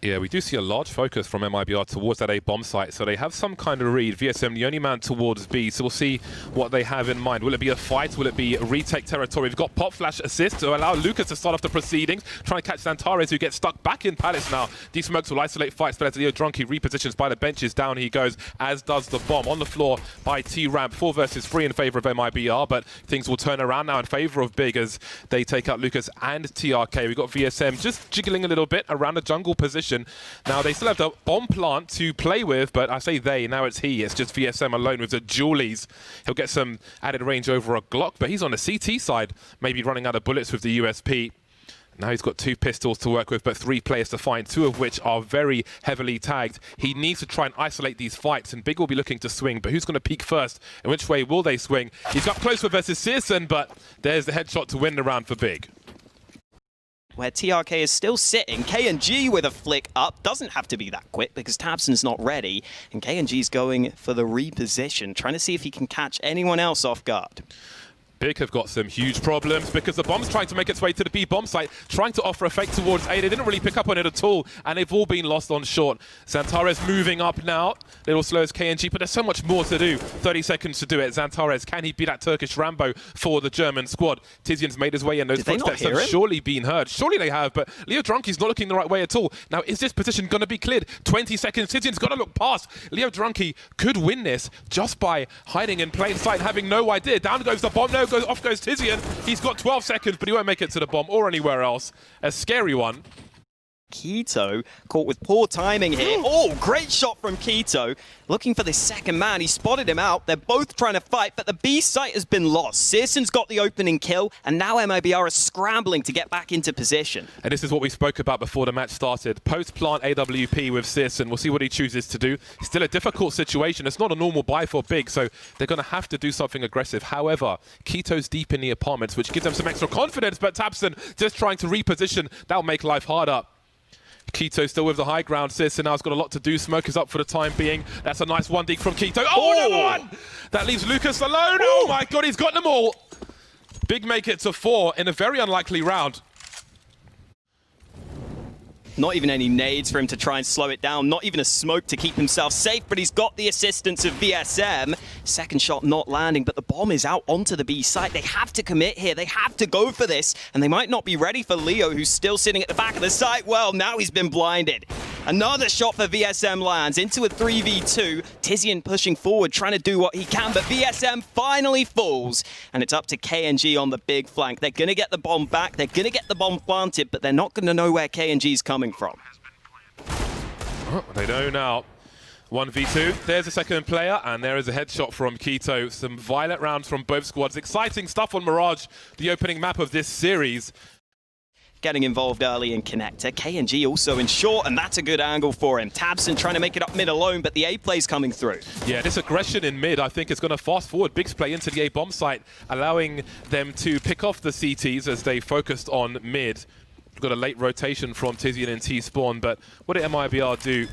Yeah, we do see a large focus from MIBR towards that A bomb site, so they have some kind of read. VSM, the only man towards B, so we'll see what they have in mind. Will it be a fight? Will it be retake territory? We've got Pop Flash assist to allow Lucas to start off the proceedings, try and catch Xantares, who gets stuck back in Palace now. These smokes will isolate fights, but as Leo Drunky repositions by the benches, down he goes, as does the bomb. On the floor by T-Ramp, 4 versus 3 in favor of MIBR, but things will turn around now in favor of Big as they take out Lucas and TRK. We've got VSM just jiggling a little bit around the jungle position. Now they still have the bomb plant to play with, but I say they, now it's he. It's just VSM alone with the Julies. He'll get some added range over a Glock, but he's on the CT side, maybe running out of bullets with the USP. Now he's got 2 pistols to work with, but 3 players to find, 2 of which are very heavily tagged. He needs to try and isolate these fights, and Big will be looking to swing, but who's going to peek first? In which way will they swing? He's got close with versus Searson, but there's the headshot to win the round for Big. Where TRK is still sitting, KNG with a flick up. Doesn't have to be that quick because Tabson's not ready. And KNG's going for the reposition, trying to see if he can catch anyone else off guard. Big have got some huge problems because the bomb's trying to make its way to the B bomb site, trying to offer a fake towards A. They didn't really pick up on it at all, and they've all been lost on short. Xantares moving up now. Little slow as KNG, but there's so much more to do. 30 seconds to do it. Xantares, can he be that Turkish Rambo for the German squad? Tizian's made his way in. Those footsteps have surely been heard. Surely they have, but Leo Drunky's not looking the right way at all. Now, is this position going to be cleared? 20 seconds. Tizian's got to look past. Leo Drunky could win this just by hiding in plain sight and having no idea. Down goes the bomb. No, off goes Tizian. He's got 12 seconds, but he won't make it to the bomb or anywhere else. A scary one. Keto caught with poor timing here. Oh, great shot from Keto. Looking for the second man. He spotted him out. They're both trying to fight, but the B site has been lost. Searson's got the opening kill, and now MIBR is scrambling to get back into position. And this is what we spoke about before the match started. Post-plant AWP with Searson. We'll see what he chooses to do. Still a difficult situation. It's not a normal buy for Big, so they're going to have to do something aggressive. However, Keto's deep in the apartments, which gives them some extra confidence, but Tabson just trying to reposition. That'll make life harder. Keto still with the high ground. Searson now's got a lot to do. Smoke is up for the time being. That's a nice 1 deke from Keto. Oh, another one! That leaves Lucas alone. Oh my god, he's got them all. Big make it to 4 in a very unlikely round. Not even any nades for him to try and slow it down. Not even a smoke to keep himself safe, but he's got the assistance of VSM. Second shot not landing, but the bomb is out onto the B site. They have to commit here. They have to go for this, and they might not be ready for Leo, who's still sitting at the back of the site. Well, now he's been blinded. Another shot for VSM lands into a 3v2. Tizian pushing forward, trying to do what he can, but VSM finally falls, and it's up to KNG on the big flank. They're going to get the bomb back. They're going to get the bomb planted, but they're not going to know where KNG's coming from. Oh, they know now. 1v2. There's a second player, and there is a headshot from Keto. Some violent rounds from both squads. Exciting stuff on Mirage, the opening map of this series. Getting involved early in connector. KNG also in short, and that's a good angle for him. Tabson trying to make it up mid alone, but the A play's coming through. Yeah, this aggression in mid, I think, is going to fast forward Big's play into the A bomb site, allowing them to pick off the CTs as they focused on mid. We've got a late rotation from Tizian and T-Spawn, but what did MIBR do?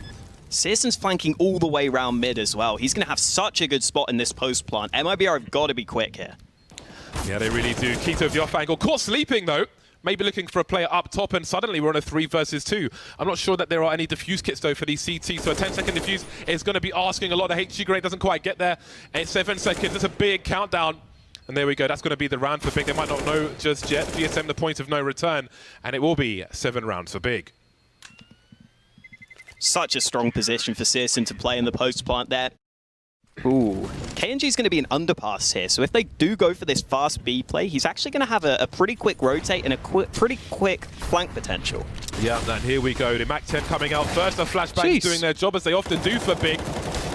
Searson's flanking all the way around mid as well. He's going to have such a good spot in this post plant. MIBR have got to be quick here. Yeah, they really do. Keto with the off angle. Caught sleeping, though. Maybe looking for a player up top, and suddenly we're on a 3 versus 2. I'm not sure that there are any defuse kits, though, for these CT, so a 10-second defuse is going to be asking a lot. The HG grenade doesn't quite get there. It's 7 seconds. It's a big countdown. And there we go. That's going to be the round for Big. They might not know just yet. VSM the point of no return, and it will be 7 rounds for Big. Such a strong position for Searson to play in the post plant there. Ooh, KNG's going to be an underpass here, so if they do go for this fast B play, he's actually going to have a pretty quick rotate and a pretty quick flank potential. Yeah, and here we go. The MAC-10 coming out first. The flashbacks doing their job as they often do for Big.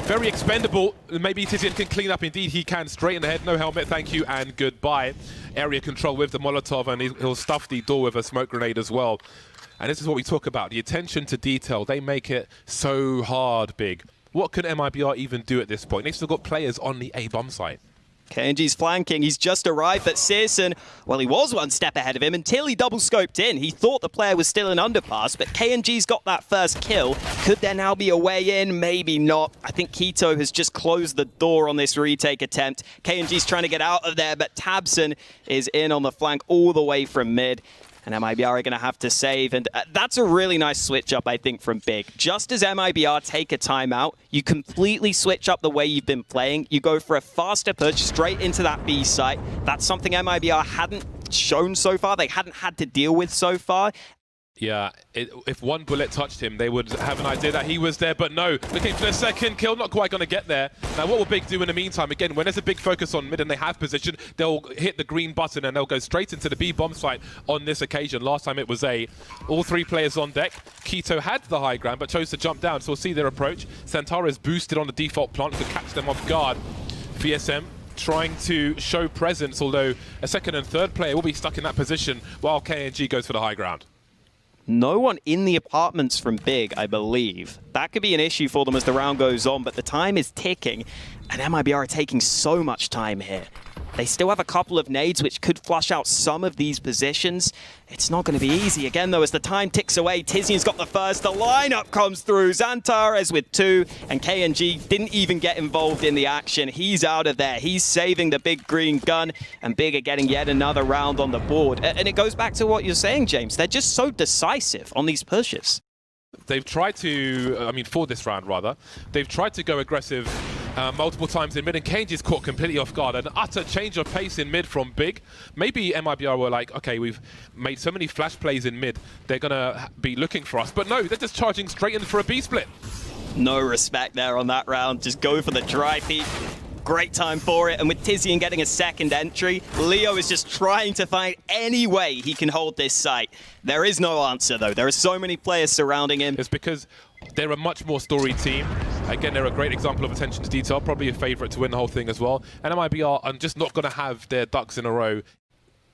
Very expendable. Maybe Tizian can clean up. Indeed, he can. Straight in the head. No helmet. Thank you and goodbye. Area control with the Molotov, and he'll stuff the door with a smoke grenade as well. And this is what we talk about. The attention to detail. They make it so hard, Big. What can MIBR even do at this point? They've still got players on the A bomb site. KNG's flanking. He's just arrived, but Searson, well, he was 1 step ahead of him until he double-scoped in. He thought the player was still an underpass, but KNG's got that first kill. Could there now be a way in? Maybe not. I think Keto has just closed the door on this retake attempt. KNG's trying to get out of there, but Tabson is in on the flank all the way from mid. and MIBR are going to have to save. And that's a really nice switch up, I think, from Big. Just as MIBR take a timeout, you completely switch up the way you've been playing. You go for a faster push straight into that B site. That's something MIBR hadn't shown so far. They hadn't had to deal with so far. Yeah, if one bullet touched him, they would have an idea that he was there, but no. Looking for the second kill, not quite going to get there. Now, what will Big do in the meantime? Again, when there's a big focus on mid and they have position, they'll hit the green button and they'll go straight into the B bomb site on this occasion. Last time it was A. All three players on deck. Keto had the high ground, but chose to jump down, so we'll see their approach. Santares boosted on the default plant to catch them off guard. VSM trying to show presence, although a second and third player will be stuck in that position while KNG goes for the high ground. No one in the apartments from Big, I believe. That could be an issue for them as the round goes on, but the time is ticking, and MIBR are taking so much time here. They still have a couple of nades which could flush out some of these positions. It's not going to be easy. Again, though, as the time ticks away, Tizian's got the first. The lineup comes through. Zantares with 2, and KNG didn't even get involved in the action. He's out of there. He's saving the big green gun, and Big are getting yet another round on the board. And it goes back to what you're saying, James. They're just so decisive on these pushes. They've tried to, for this round rather, they've tried to go aggressive multiple times in mid, and KNG's caught completely off guard. An utter change of pace in mid from Big. Maybe MIBR were like, okay, we've made so many flash plays in mid, they're going to be looking for us. But no, they're just charging straight in for a B split. No respect there on that round. Just go for the dry peek. Great time for it, and with Tizian getting a second entry, Leo is just trying to find any way he can hold this site. There is no answer, though. There are so many players surrounding him. It's because they're a much more storied team. Again, they're a great example of attention to detail, probably a favourite to win the whole thing as well. And MIBR are just not going to have their ducks in a row.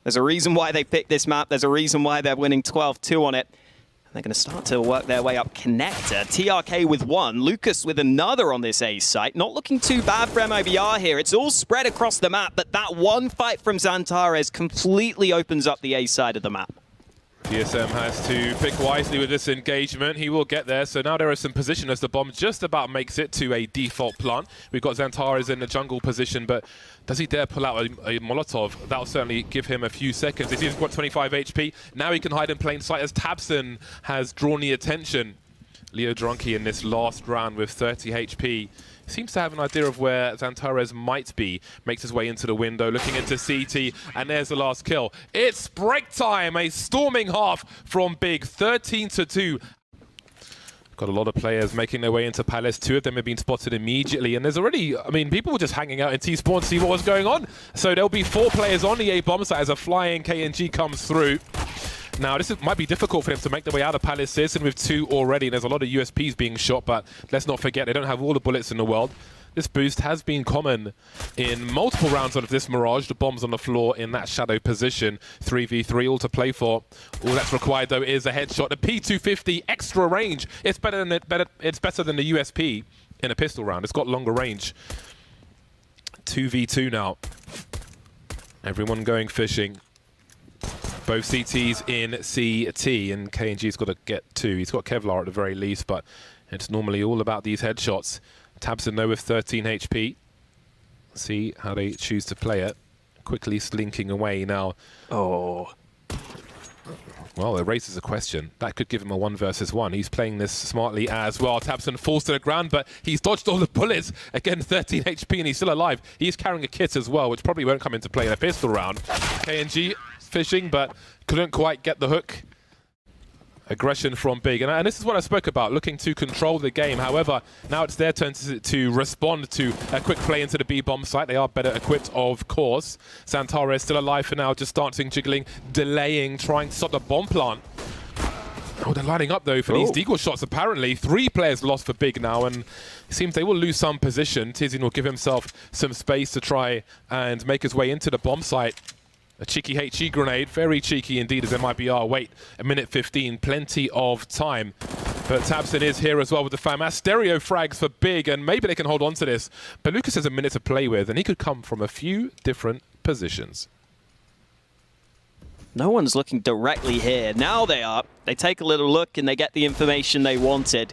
There's a reason why they picked this map. There's a reason why they're winning 12-2 on it. They're going to start to work their way up connector. TRK with 1, Lucas with another on this A site. Not looking too bad for MIBR here. It's all spread across the map, but that one fight from Zantares completely opens up the A side of the map. VSM has to pick wisely with this engagement. He will get there. So now there is some position as the bomb just about makes it to a default plant. We've got Zantares in the jungle position, but does he dare pull out a Molotov? That'll certainly give him a few seconds. He's got 25 HP. Now he can hide in plain sight as Tabson has drawn the attention. Leo Drunky in this last round with 30 HP. Seems to have an idea of where Zantares might be. Makes his way into the window, looking into CT, and there's the last kill. It's break time, a storming half from Big, 13-2. Got a lot of players making their way into Palace. 2 of them have been spotted immediately, and there's already, people were just hanging out in T-Spawn to see what was going on. So there'll be 4 players on the A bomb site as a flying KNG comes through. Now, might be difficult for them to make their way out of Palace Citizen with 2 already. There's a lot of USPs being shot, but let's not forget, they don't have all the bullets in the world. This boost has been common in multiple rounds of this Mirage. The bombs on the floor in that shadow position. 3v3, all to play for. All that's required, though, is a headshot. The P250 extra range. It's better than the USP in a pistol round. It's got longer range. 2v2 now. Everyone going fishing. Both CTs in CT, and KNG's got to get 2. He's got Kevlar at the very least, but it's normally all about these headshots. Tabson though with 13 HP. See how they choose to play it. Quickly slinking away now. Oh. Well, it raises a question. That could give him a 1 versus 1. He's playing this smartly as well. Tabson falls to the ground, but he's dodged all the bullets. Again, 13 HP, and he's still alive. He's carrying a kit as well, which probably won't come into play in a pistol round. KNG fishing, but couldn't quite get the hook. Aggression from Big, and this is what I spoke about, looking to control the game. However, now it's their turn to respond to a quick play into the B bomb site. They are better equipped, of course. Zantares still alive for now, just dancing, jiggling, delaying, trying to stop the bomb plant. Oh, they're lining up though for these deagle shots apparently. 3 players lost for Big now, and it seems they will lose some position. Tizian will give himself some space to try and make his way into the bomb site. A cheeky HE grenade, very cheeky indeed as MIBR wait a minute 15, plenty of time. But Tabson is here as well with the FAMAS. Stereo frags for Big, and maybe they can hold on to this. But Lucas has a minute to play with, and he could come from a few different positions. No one's looking directly here. Now they are. They take a little look and they get the information they wanted.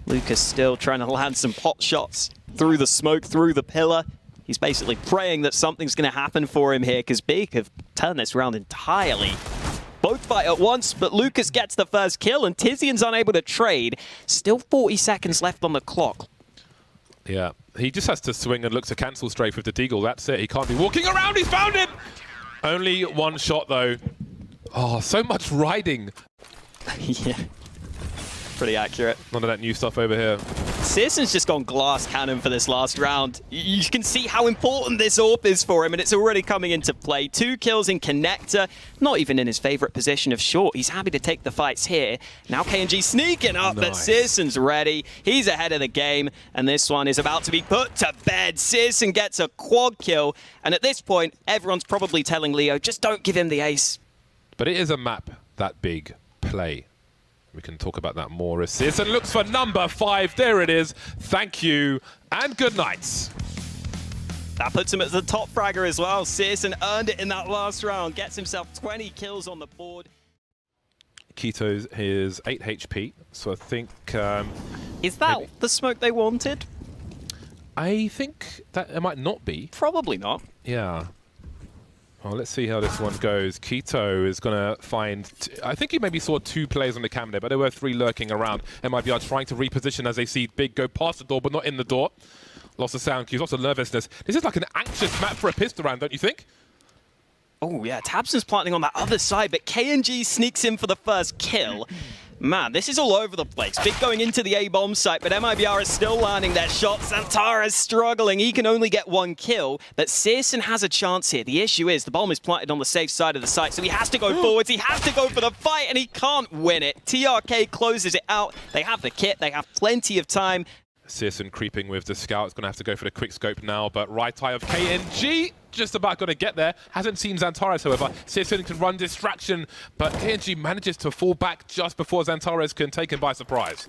Lucas still trying to land some pot shots through the smoke, through the pillar. He's basically praying that something's going to happen for him here, because Big have turned this round entirely. both fight at once, but Lucas gets the first kill, and Tizian's unable to trade. Still 40 seconds left on the clock. Yeah, he just has to swing and look to cancel strafe with the deagle. That's it. He can't be walking around. He's found it! Only one shot, though. Oh, so much riding. Yeah. Pretty accurate. None of that new stuff over here. Searson's just gone glass cannon for this last round. You can see how important this AWP is for him, and it's already coming into play. 2 kills in connector, not even in his favorite position of short. He's happy to take the fights here. Now KNG sneaking up, but Searson's ready. He's ahead of the game, and this one is about to be put to bed. Searson gets a quad kill, and at this point, everyone's probably telling Leo, just don't give him the ace. But it is a map that big play. We can talk about that more. As Searson looks for number 5. There it is. Thank you, and good night. That puts him at the top fragger as well. Searson earned it in that last round. Gets himself 20 kills on the board. Keto's is 8 HP, so I think... is that maybe the smoke they wanted? I think that it might not be. Probably not. Yeah. Well, let's see how this one goes. Keto is going to find... I think he maybe saw 2 players on the cam there, but there were 3 lurking around. MIBR trying to reposition as they see Big go past the door, but not in the door. Lots of sound cues, lots of nervousness. This is like an anxious map for a pistol round, don't you think? Oh, yeah. Tabson's planting on that other side, but KNG sneaks in for the first kill. Man, this is all over the place. Big going into the A-bomb site, but MIBR is still landing their shots. Xantara's struggling. He can only get 1 kill, but Searson has a chance here. The issue is the bomb is planted on the safe side of the site, so he has to go forwards. He has to go for the fight, and he can't win it. TRK closes it out. They have the kit. They have plenty of time. Searson creeping with the scout. It's going to have to go for the quick scope now, but right eye of KNG just about going to get there. Hasn't seen Xantares, however. Searson can run distraction, but KNG manages to fall back just before Xantares can take him by surprise.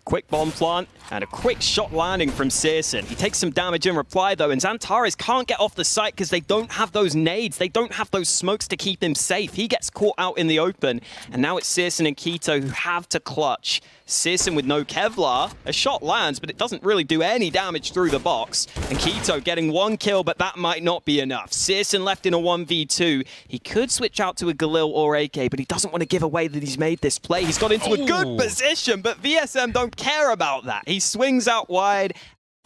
Quick bomb plant and a quick shot landing from Searson. He takes some damage in reply, though, and Xantares can't get off the site because they don't have those nades. They don't have those smokes to keep him safe. He gets caught out in the open, and now it's Searson and Keto who have to clutch. Searson with no Kevlar. A shot lands, but it doesn't really do any damage through the box. And Keto getting 1 kill, but that might not be enough. Searson left in a 1v2. He could switch out to a Galil or AK, but he doesn't want to give away that he's made this play. He's got into a good position, but VSM don't care about that. He swings out wide.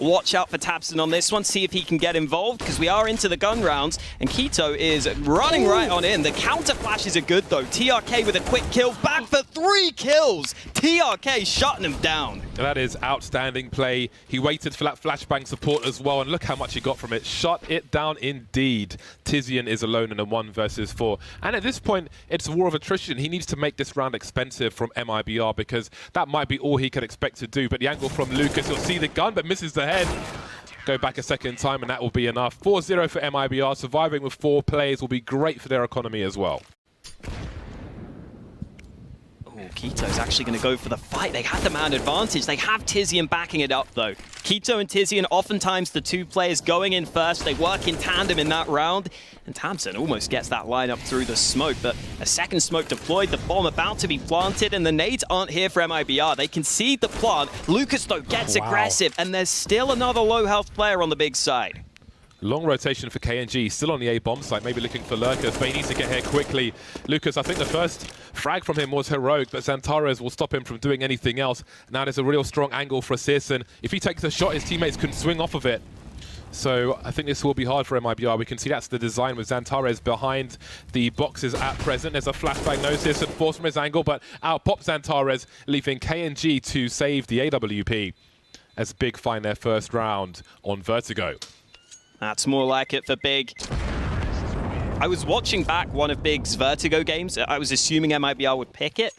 Watch out for Tabson on this one, see if he can get involved, because we are into the gun rounds, and Keto is running right on in. The counter flashes are good, though. TRK with a quick kill, back for 3 kills. TRK shutting him down. That is outstanding play. He waited for that flashbang support as well, and look how much he got from it. Shut it down indeed. Tizian is alone in a 1 versus 4. And at this point, it's a war of attrition. He needs to make this round expensive from MIBR, because that might be all he could expect to do. But the angle from Lucas, he'll see the gun, but misses the head. Go back a second time, and that will be enough. 4-0 for MIBR. Surviving with 4 players will be great for their economy as well. Keto's actually going to go for the fight. They have the man advantage. They have Tizian backing it up, though. Keto and Tizian, oftentimes the 2 players going in first. They work in tandem in that round. And Tabson almost gets that lineup through the smoke, but a second smoke deployed, the bomb about to be planted, and the nades aren't here for MIBR. They concede the plant. Lucas, though, gets aggressive, and there's still another low-health player on the big side. Long rotation for KNG, still on the A-bomb site, maybe looking for lurkers, but he needs to get here quickly. Lucas, I think the first frag from him was heroic, but Xantares will stop him from doing anything else. Now there's a real strong angle for Searson. If he takes a shot, his teammates can swing off of it. So I think this will be hard for MIBR. We can see that's the design with Xantares behind the boxes at present. There's a flashbang, no Searson forced from his angle, but out pops Xantares, leaving KNG to save the AWP as Big find their first round on Vertigo. That's more like it for Big. I was watching back one of Big's Vertigo games. I was assuming MIBR would pick it.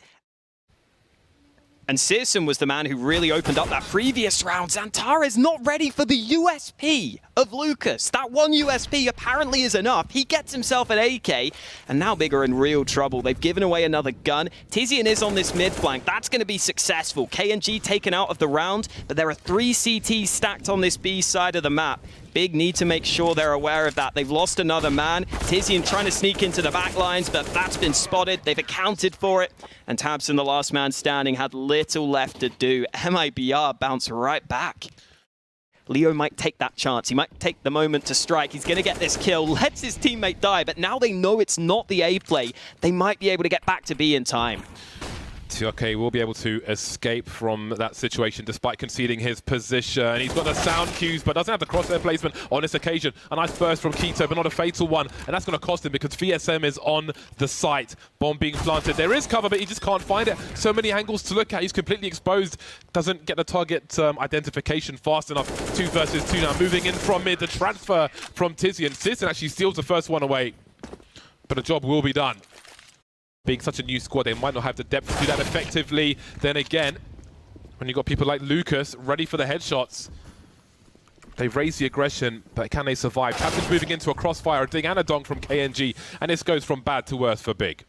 And Searson was the man who really opened up that previous round. Xantares not ready for the USP of Lucas. That 1 USP apparently is enough. He gets himself an AK, and now Big are in real trouble. They've given away another gun. Tizian is on this mid flank. That's going to be successful. KNG taken out of the round, but there are 3 CTs stacked on this B side of the map. Big need to make sure they're aware of that. They've lost another man. Tizian trying to sneak into the back lines, but that's been spotted. They've accounted for it. And Tabson, the last man standing, had little left to do. MIBR bounce right back. Leo might take that chance. He might take the moment to strike. He's going to get this kill, lets his teammate die, but now they know it's not the A play. They might be able to get back to B in time. TRK will be able to escape from that situation despite conceding his position. He's got the sound cues, but doesn't have the crosshair placement on this occasion. A nice burst from Keto, but not a fatal one. And that's going to cost him because VSM is on the site. Bomb being planted. There is cover, but he just can't find it. So many angles to look at. He's completely exposed. Doesn't get the target identification fast enough. 2 versus 2 now. Moving in from mid. The transfer from Tizian. Tizian actually steals the first one away. But the job will be done. Being such a new squad, they might not have the depth to do that effectively. Then again, when you've got people like Lucas ready for the headshots, they've raised the aggression, but can they survive? Captain's moving into a crossfire, a ding and a donk from KNG, and this goes from bad to worse for Big.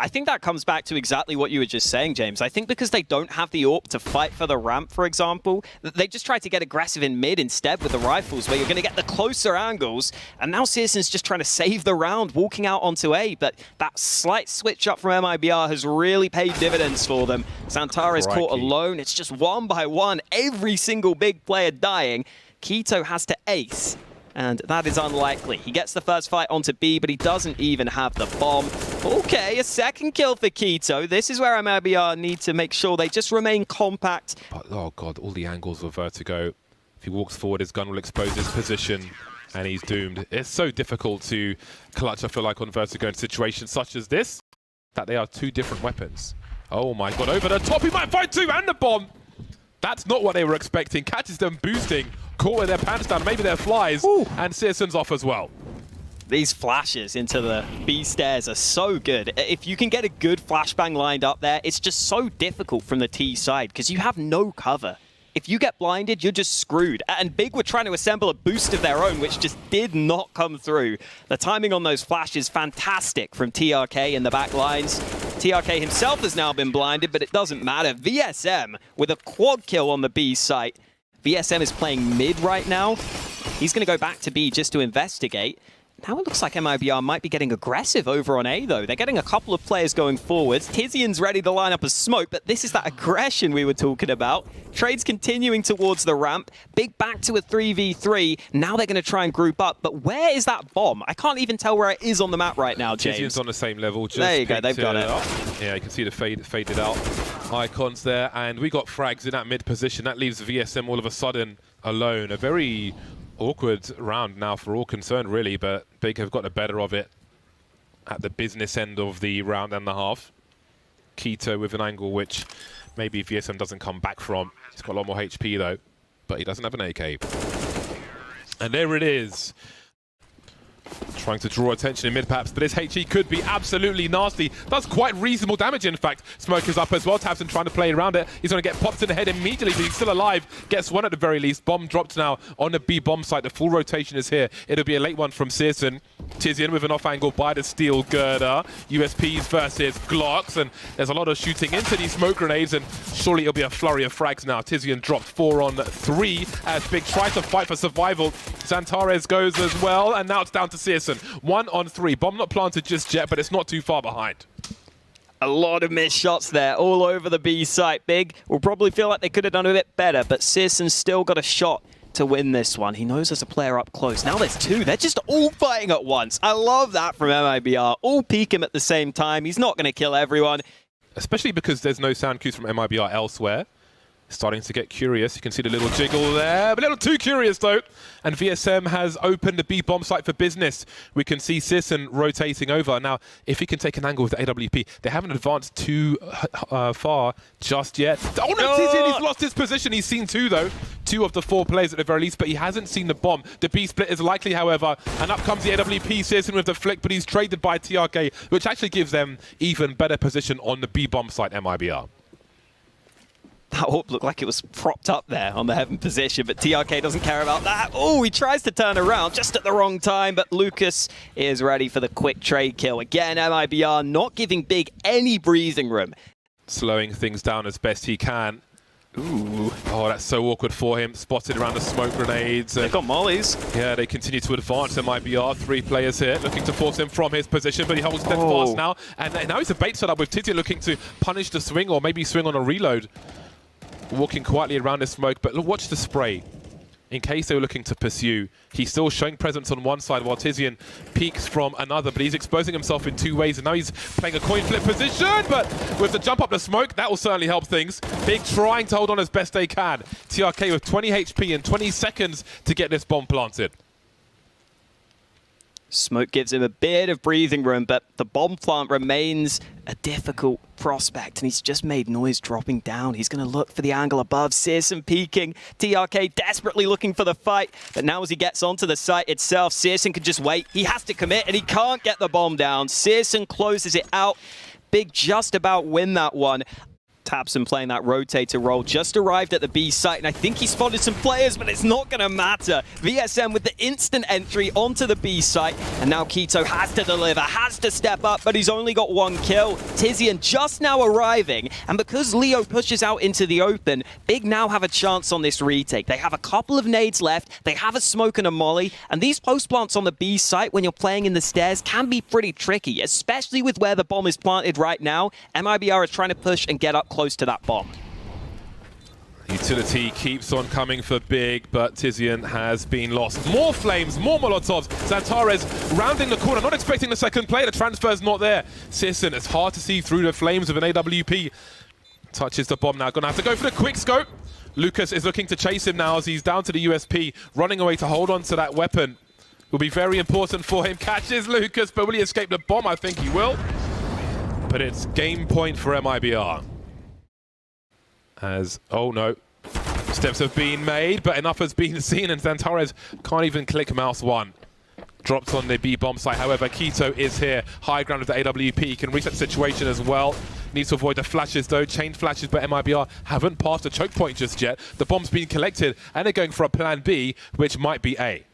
I think that comes back to exactly what you were just saying, James. I think because they don't have the AWP to fight for the ramp, for example, they just try to get aggressive in mid instead with the rifles, where you're going to get the closer angles. And now Searson's just trying to save the round, walking out onto A. But that slight switch up from MIBR has really paid dividends for them. Xantara is caught alone. It's just one by one, every single big player dying. Keto has to ace. And that is unlikely. He gets the first fight onto B, but he doesn't even have the bomb. Okay, a second kill for Keto. This is where MIBR need to make sure they just remain compact. But, oh god, all the angles of Vertigo. If he walks forward, his gun will expose his position, and he's doomed. It's so difficult to clutch, I feel like, on Vertigo in situations such as this, that they are 2 different weapons. Oh my god, over the top, he might find 2 and the bomb! That's not what they were expecting. Catches them boosting. Caught with their pants down, maybe their flies, and Searson's off as well. These flashes into the B stairs are so good. If you can get a good flashbang lined up there, it's just so difficult from the T side because you have no cover. If you get blinded, you're just screwed. And Big were trying to assemble a boost of their own, which just did not come through. The timing on those flashes, fantastic from TRK in the back lines. TRK himself has now been blinded, but it doesn't matter. VSM with a quad kill on the B site. VSM is playing mid right now. He's going to go back to B just to investigate. Now it looks like MIBR might be getting aggressive over on A, though. They're getting a couple of players going forwards. Tizian's ready to line up a smoke, but this is that aggression we were talking about. Trade's continuing towards the ramp. Big back to a 3v3. Now they're going to try and group up, but where is that bomb? I can't even tell where it is on the map right now, James. Tizian's on the same level. Just there you go, they've got it. Yeah, you can see the faded out icons there, and we got frags in that mid position. That leaves VSM all of a sudden alone. A very awkward round now for all concerned, really, but Big have got the better of it at the business end of the round and a half. Keto with an angle which maybe VSM doesn't come back from. He's got a lot more HP, though, but he doesn't have an AK. And there it is. Trying to draw attention in mid perhaps, but this HE could be absolutely nasty. Does quite reasonable damage, in fact. Smoke is up as well. Tabson trying to play around it. He's going to get popped in the head immediately, but he's still alive. Gets one at the very least. Bomb dropped now on the B bomb site. The full rotation is here. It'll be a late one from Searson. Tizian with an off angle by the steel girder. USPs versus Glocks, and there's a lot of shooting into these smoke grenades, and surely it'll be a flurry of frags now. Tizian dropped 4 on 3 as Big tries to fight for survival. Xantares goes as well, and now it's down to Searson. 1 on 3. Bomb not planted just yet, but it's not too far behind. A lot of missed shots there, all over the B site. Big will probably feel like they could have done a bit better, but Searson's still got a shot to win this one. He knows there's a player up close. Now there's 2. They're just all fighting at once. I love that from MIBR. All peek him at the same time. He's not going to kill everyone. Especially because there's no sound cues from MIBR elsewhere. Starting to get curious. You can see the little jiggle there, but a little too curious though. And VSM has opened the B bomb site for business. We can see Searson rotating over. Now, if he can take an angle with the AWP, they haven't advanced too far just yet. Oh no, Tizian, he's lost his position. He's seen 2 though. 2 of the 4 players at the very least, but he hasn't seen the bomb. The B split is likely, however, and up comes the AWP. Searson with the flick, but he's traded by TRK, which actually gives them even better position on the B bomb site, MIBR. That AWP looked like it was propped up there on the heaven position, but TRK doesn't care about that. Oh, he tries to turn around just at the wrong time, but Lucas is ready for the quick trade kill. Again, MIBR not giving Big any breathing room. Slowing things down as best he can. Ooh. Oh, that's so awkward for him. Spotted around the smoke grenades. They got mollies. Yeah, they continue to advance. MIBR, 3 players here, looking to force him from his position, but he holds dead fast now. And now he's a bait setup with Tizian looking to punish the swing or maybe swing on a reload. Walking quietly around the smoke, but look, watch the spray. in case they were looking to pursue. He's still showing presence on one side while Tizian peeks from another, but he's exposing himself in two ways, and now he's playing a coin flip position, but with the jump up the smoke, that will certainly help things. Big trying to hold on as best they can. TRK with 20 HP and 20 seconds to get this bomb planted. Smoke gives him a bit of breathing room, but the bomb plant remains a difficult prospect, and he's just made noise dropping down. He's going to look for the angle above. Searson peeking. TRK desperately looking for the fight, but now as he gets onto the site itself, Searson can just wait. He has to commit, and he can't get the bomb down. Searson closes it out. Big just about win that one. tabseN playing that rotator role, just arrived at the B site, and I think he spotted some players, but it's not going to matter. VSM with the instant entry onto the B site, and now k1to has to deliver, has to step up, but he's only got one kill. Tizian just now arriving, and because Leo pushes out into the open, Big now have a chance on this retake. They have a couple of nades left, they have a smoke and a molly, and these post plants on the B site when you're playing in the stairs can be pretty tricky, especially with where the bomb is planted right now. MIBR is trying to push and get up close to that bomb. Utility keeps on coming for Big, but Tizian has been lost. More flames, more Molotovs. Xantares rounding the corner, not expecting the second play. The transfer's not there. CSGO, it's hard to see through the flames of an AWP. Touches the bomb now, gonna have to go for the quick scope. Lucas is looking to chase him now as he's down to the USP, running away to hold on to that weapon. Will be very important for him. Catches Lucas, but will he escape the bomb? I think he will. But it's game point for MIBR. As, oh no, steps have been made, but enough has been seen, and Xantares can't even click mouse one. Dropped on the B bomb site, however, k1to is here. High ground with the AWP, can reset the situation as well. Needs to avoid the flashes though, chain flashes, but MIBR haven't passed the choke point just yet. The bomb's been collected, and they're going for a plan B, which might be A.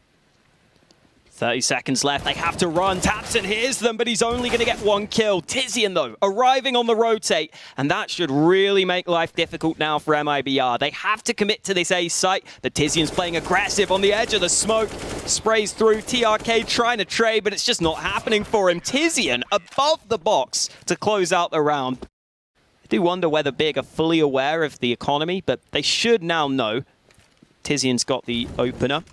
30 seconds left, they have to run. tabseN hears them, but he's only going to get one kill. Tizian, though, arriving on the rotate, and that should really make life difficult now for MIBR. They have to commit to this A site, but Tizian's playing aggressive on the edge of the smoke. Sprays through, TRK trying to trade, but it's just not happening for him. Tizian above the box to close out the round. I do wonder whether Big are fully aware of the economy, but they should now know. Tizian's got the opener.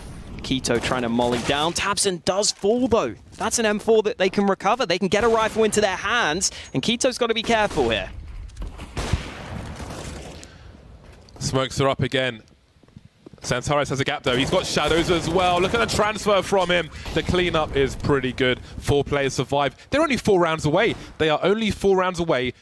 k1to trying to molly down. tabseN does fall though. That's an M4 that they can recover. They can get a rifle into their hands, and k1to's got to be careful here. Smokes are up again. Xantares has a gap though. He's got shadows as well. Look at the transfer from him. The cleanup is pretty good. 4 players survive. They're only 4 rounds away. They are only 4 rounds away.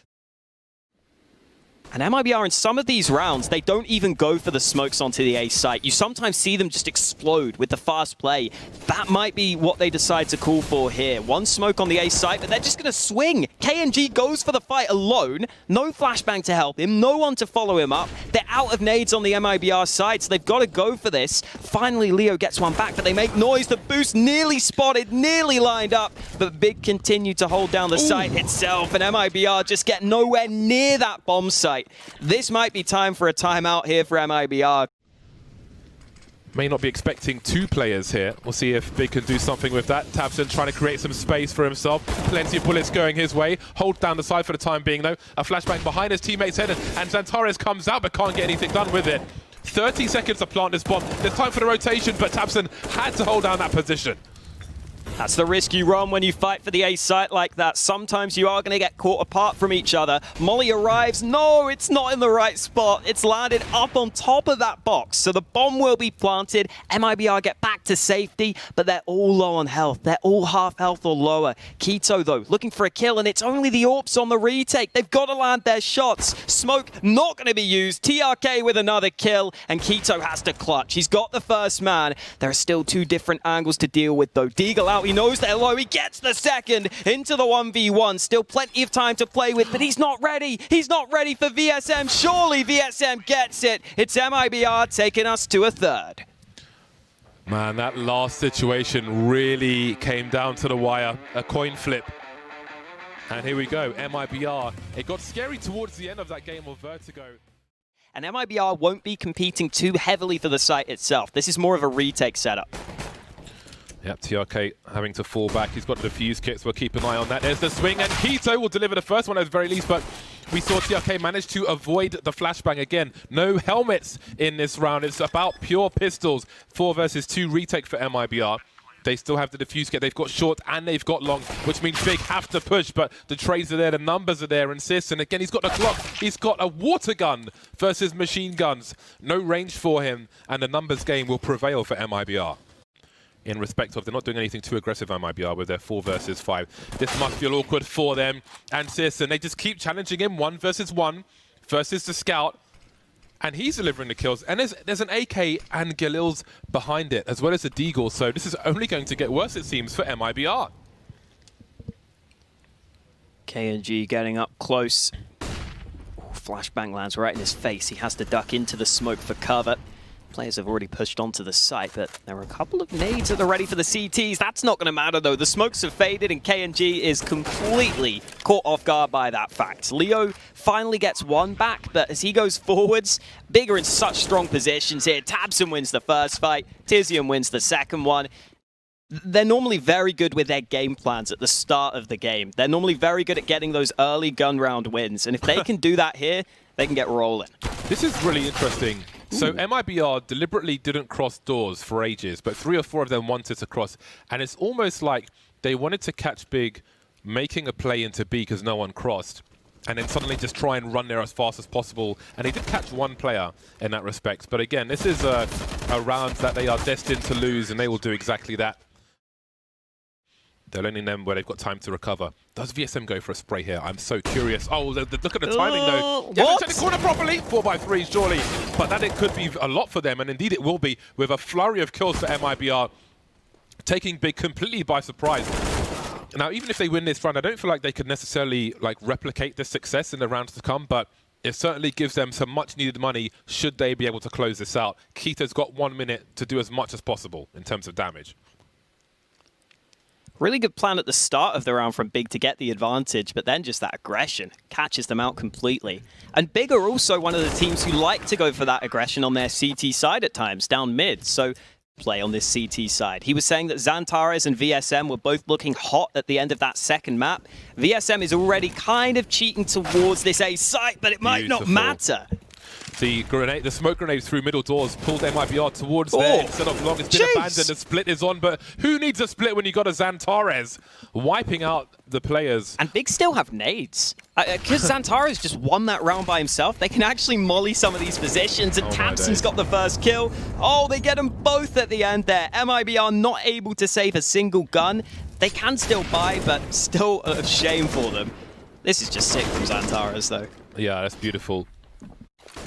And MIBR in some of these rounds, they don't even go for the smokes onto the A site. You sometimes see them just explode with the fast play. That might be what they decide to call for here. One smoke on the A site, but they're just going to swing. KNG goes for the fight alone. No flashbang to help him. No one to follow him up. They're out of nades on the MIBR side, so they've got to go for this. Finally, Leo gets one back, but they make noise. The boost nearly spotted, nearly lined up, but Big continue to hold down the site itself, and MIBR just get nowhere near that bomb site. This might be time for a timeout here for MIBR. May not be expecting 2 players here. We'll see if Big can do something with that. tabseN trying to create some space for himself. Plenty of bullets going his way. Hold down the side for the time being though. A flashbang behind his teammate's head, and Xantares comes out but can't get anything done with it. 30 seconds to plant this bomb. There's time for the rotation, but tabseN had to hold down that position. That's the risk you run when you fight for the A site like that. Sometimes you are going to get caught apart from each other. Molly arrives. No, it's not in the right spot. It's landed up on top of that box. So the bomb will be planted. MIBR get back to safety, but they're all low on health. They're all half health or lower. k1to, though, looking for a kill, and it's only the AWPs on the retake. They've got to land their shots. Smoke not going to be used. TRK with another kill, and k1to has to clutch. He's got the first man. There are still 2 different angles to deal with, though. Deagle out. He knows they're low. He gets the second into the 1v1. Still plenty of time to play with, but he's not ready. He's not ready for VSM. Surely VSM gets it. It's MIBR taking us to a third. Man, that last situation really came down to the wire. A coin flip. And here we go, MIBR. It got scary towards the end of that game of Vertigo. And MIBR won't be competing too heavily for the site itself. This is more of a retake setup. Yep, TRK having to fall back. He's got the defuse kits. We'll keep an eye on that. There's the swing, and k1to will deliver the first one at the very least, but We saw TRK manage to avoid the flashbang again. No helmets in this round. It's about pure pistols. 4 versus 2 retake for MIBR. They still have the defuse kit. They've got short and they've got long, which means Big have to push, but the trades are there, the numbers are there, and Sis, and again, he's got the clock. He's got a water gun versus machine guns. No range for him, and the numbers game will prevail for MIBR. In respect of, they're not doing anything too aggressive, MIBR, with their 4 versus 5. This must feel awkward for them. And Sis, and they just keep challenging him 1 versus 1 versus the scout. And he's delivering the kills. And there's an AK and Galil's behind it, as well as a Deagle. So this is only going to get worse, it seems, for MIBR. KNG getting up close. Ooh, flashbang lands right in his face. He has to duck into the smoke for cover. Players have already pushed onto the site, but there are a couple of nades that are ready for the CTs. That's not going to matter, though. The smokes have faded, and KNG is completely caught off guard by that fact. Leo finally gets one back, but as he goes forwards, Big are in such strong positions here. Tabson wins the first fight. Tizian wins the second one. They're normally very good with their game plans at the start of the game. They're normally very good at getting those early gun round wins, and if they can do that here, they can get rolling. This is really interesting. So MIBR deliberately didn't cross doors for ages, but 3 or 4 of them wanted to cross. And it's almost like they wanted to catch Big making a play into B because no one crossed, and then suddenly just try and run there as fast as possible. And they did catch 1 player in that respect. But again, this is a round that they are destined to lose, and they will do exactly that. They're letting them where they've got time to recover. Does VSM go for a spray here? I'm so curious. Oh, look at the timing, though. Yeah, check the corner properly. 4x3, surely. But that it could be a lot for them, and indeed it will be, with a flurry of kills for MIBR, taking Big completely by surprise. Now, even if they win this round, I don't feel like they could necessarily replicate this success in the rounds to come, but it certainly gives them some much-needed money should they be able to close this out. Kita's got 1 minute to do as much as possible in terms of damage. Really good plan at the start of the round from Big to get the advantage, but then just that aggression catches them out completely. And Big are also one of the teams who like to go for that aggression on their CT side at times, down mid. So play on this CT side. He was saying that Xantares and VSM were both looking hot at the end of that second map. VSM is already kind of cheating towards this A site, but it might not matter. The grenade, the smoke grenade through middle doors pulled MIBR towards there instead of long. It's been abandoned. The split is on, but who needs a split when you got a Xantares wiping out the players? And Big still have nades. Because Xantares just won that round by himself, they can actually molly some of these positions, and Tabson's got the first kill. Oh, they get them both at the end there. MIBR not able to save a single gun. They can still buy, but still a shame for them. This is just sick from Xantares, though. Yeah, that's beautiful.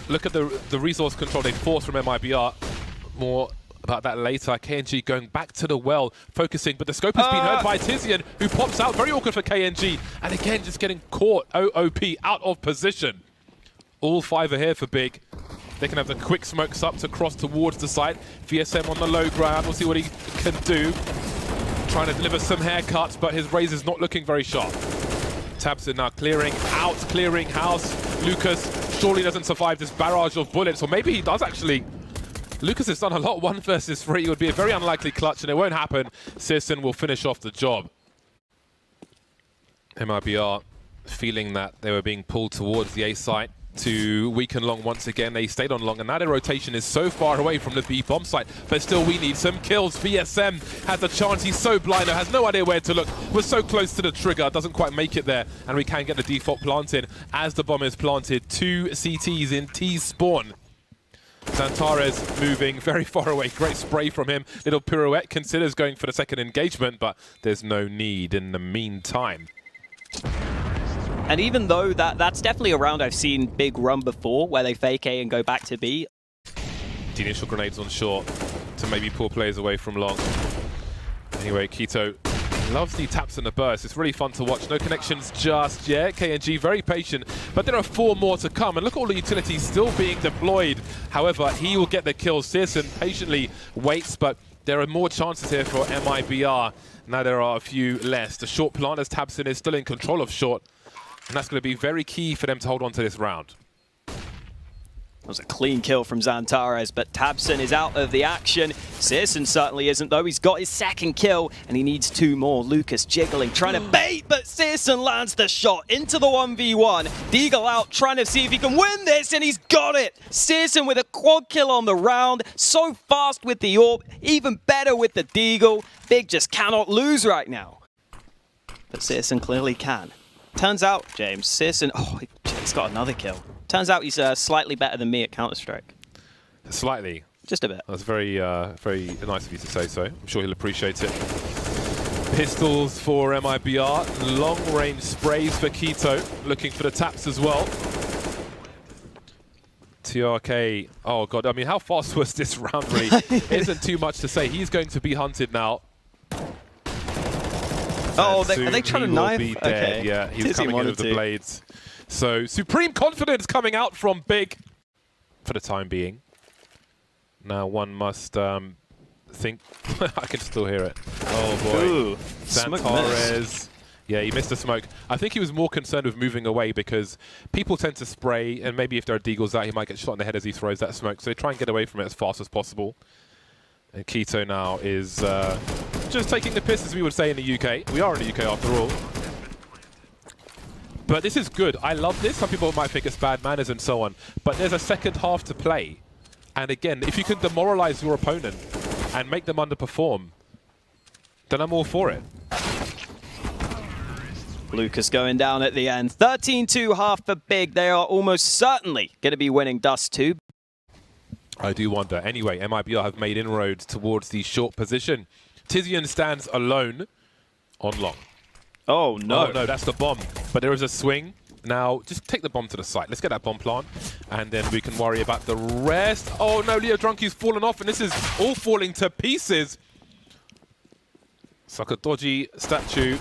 Look at the resource control they forced from MIBR. More about that later. KNG going back to the well, focusing, but the scope has been heard by Tizian, who pops out. Very awkward for KNG. And again, just getting caught, OOP, out of position. All 5 are here for Big. They can have the quick smokes up to cross towards the site. VSM on the low ground. We'll see what he can do. Trying to deliver some haircuts, but his razor's not looking very sharp. Tabson now clearing out, clearing house. Lucas surely doesn't survive this barrage of bullets, or maybe he does actually. Lucas has done a lot 1 versus 3. It would be a very unlikely clutch, and it won't happen. Sisson will finish off the job. MIBR feeling that they were being pulled towards the A site to weaken long once again. They stayed on long, and now their rotation is so far away from the B bomb site. But still, we need some kills. VSM has a chance. He's so blind, has no idea where to look. We're so close to the trigger, doesn't quite make it there, and we can get the default planted as the bomb is planted. 2 CTs in T spawn. Xantares moving very far away. Great spray from him. Little pirouette, considers going for the second engagement, but there's no need in the meantime. And even though that's definitely a round I've seen Big run before, where they fake A and go back to B. The initial grenades on short to maybe pull players away from long. Anyway, Quito loves the taps and the burst. It's really fun to watch. No connections just yet. KNG very patient, but there are 4 more to come. And look at all the utilities still being deployed. However, he will get the kill. Searson patiently waits, but there are more chances here for MIBR. Now there are a few less. The short plant as Tabson is still in control of short. And that's going to be very key for them to hold on to this round. That was a clean kill from Xantares, but tabseN is out of the action. CSGO certainly isn't, though. He's got his second kill, and he needs 2 more. Lucas jiggling, trying to bait, but CSGO lands the shot into the 1v1. Deagle out, trying to see if he can win this, and he's got it! CSGO with a quad kill on the round. So fast with the AWP, even better with the Deagle. Big just cannot lose right now. But CSGO clearly can. Turns out, James, CSGO, he's got another kill. Turns out he's slightly better than me at Counter-Strike. Slightly? Just a bit. That's very very nice of you to say so. I'm sure he'll appreciate it. Pistols for MIBR. Long-range sprays for Keto. Looking for the taps as well. TRK. Oh, God. I mean, how fast was this round, really? Isn't too much to say. He's going to be hunted now. Oh, are they trying to knife? Okay. Yeah, he's coming in with the blades. So, supreme confidence coming out from Big for the time being. Now one must think... I can still hear it. Oh, boy. Ooh, Xantares. Yeah, he missed the smoke. I think he was more concerned with moving away because people tend to spray, and maybe if there are Deagles out, he might get shot in the head as he throws that smoke. So they try and get away from it as fast as possible. And Keto now is just taking the piss, as we would say in the UK. We are in the UK after all. But this is good. I love this. Some people might think it's bad manners and so on. But there's a second half to play. And again, if you can demoralize your opponent and make them underperform, then I'm all for it. Lucas going down at the end. 13-2 half for Big. They are almost certainly going to be winning Dust 2. I do wonder. Anyway, MIBR have made inroads towards the short position. Tizian stands alone on long. Oh, no. Oh, no, that's the bomb. But there is a swing. Now, just take the bomb to the site. Let's get that bomb plant, and then we can worry about the rest. Oh, no, Leo Drunky's fallen off, and this is all falling to pieces. It's like a dodgy statue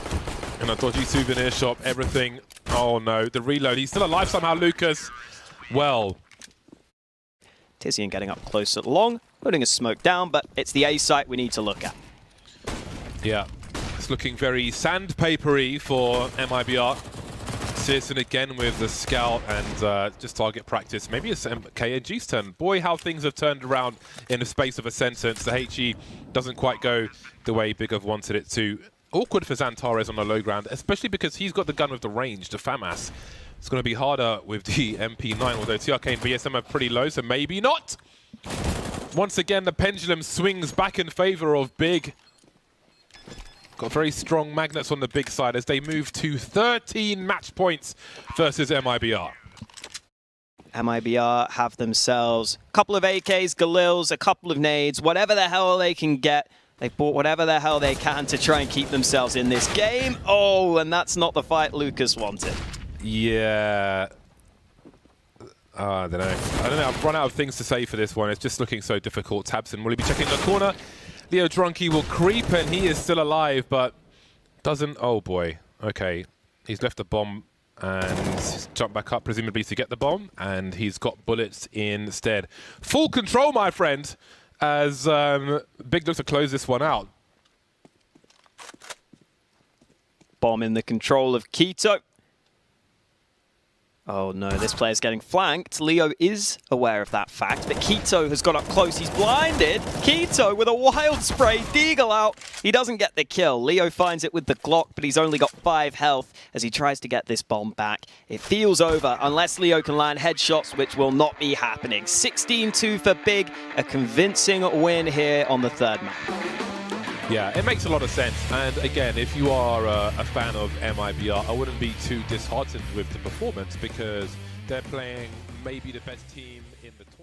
in a dodgy souvenir shop. Everything. Oh, no, the reload. He's still alive somehow, Lucas. Well. Tizian getting up close at long, putting a smoke down, but it's the A site we need to look at. Yeah. It's looking very sandpapery for MIBR. CSGO again with the scout and just target practice. Maybe it's KNG's turn. Boy, how things have turned around in the space of a sentence. The HE doesn't quite go the way Big have wanted it to. Awkward for Xantares on the low ground, especially because he's got the gun with the range, the FAMAS. It's going to be harder with the MP9, although TRK and VSM are pretty low, so maybe not. Once again, the pendulum swings back in favor of Big. Got very strong magnets on the Big side as they move to 13 match points versus MIBR. MIBR have themselves a couple of AKs, Galils, a couple of nades, whatever the hell they can get. They bought whatever the hell they can to try and keep themselves in this game. Oh, and that's not the fight Lucas wanted. Yeah. I don't know. I've run out of things to say for this one. It's just looking so difficult. tabseN will he be checking the corner? Leo Drunky will creep, and he is still alive, but doesn't... Oh, boy. Okay. He's left the bomb and jumped back up, presumably to get the bomb, and he's got bullets instead. Full control, my friend, as Big looks to close this one out. Bomb in the control of Keto. Oh no, this player's getting flanked. Leo is aware of that fact, but Keto has got up close. He's blinded. Keto with a wild spray. Deagle out. He doesn't get the kill. Leo finds it with the Glock, but he's only got 5 health as he tries to get this bomb back. It feels over unless Leo can land headshots, which will not be happening. 16-2 for Big. A convincing win here on the third map. Yeah, it makes a lot of sense. And again, if you are a fan of MIBR, I wouldn't be too disheartened with the performance because they're playing maybe the best team in the tournament.